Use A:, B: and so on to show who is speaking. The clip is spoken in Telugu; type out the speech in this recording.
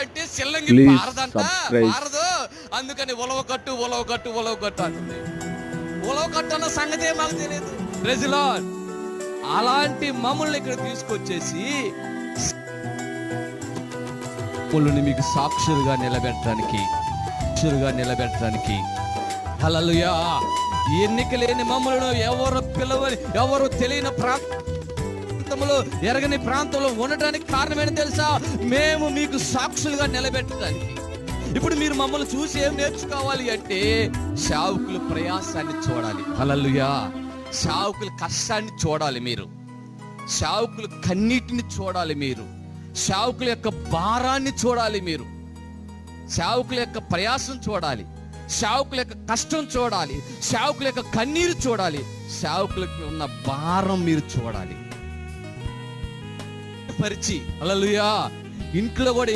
A: అంటే సిల్లంగి పారదంట, పారదు. అందుకని ఉలవ కట్టు అంటుంది. ఉలవ కట్టు అన్న సంగతే మాకు తెలియదు. Praise the lord. అలాంటి మమ్మల్ని ఇక్కడ తీసుకొచ్చేసి మీకు సాక్షులుగా నిలబెట్టడానికి హల్లెలూయా. ఎన్నిక లేని మమ్మలను ఎవరు తెలియని ప్రాంతంలో, ఎరగని ప్రాంతంలో ఉండటానికి కారణమేంటి తెలుసా? మేము మీకు సాక్షులుగా నిలబెట్టడానికి. ఇప్పుడు మీరు మమ్మల్ని చూసి ఏం నేర్చుకోవాలి అంటే, సేవకుల ప్రయాసాన్ని చూడాలి. హల్లెలూయా. సేవకుల కష్టాన్ని చూడాలి మీరు, సేవకుల కన్నీటిని చూడాలి మీరు, సేవకుల యొక్క భారాన్ని చూడాలి మీరు, సేవకుల యొక్క ప్రయాసం చూడాలి, సేవకుల యొక్క కష్టం చూడాలి, సేవకుల యొక్క కన్నీరు చూడాలి, సేవకులకి ఉన్న భారం మీరు చూడాలి. పరిచి హల్లెలూయా. ఇంట్లో కూడా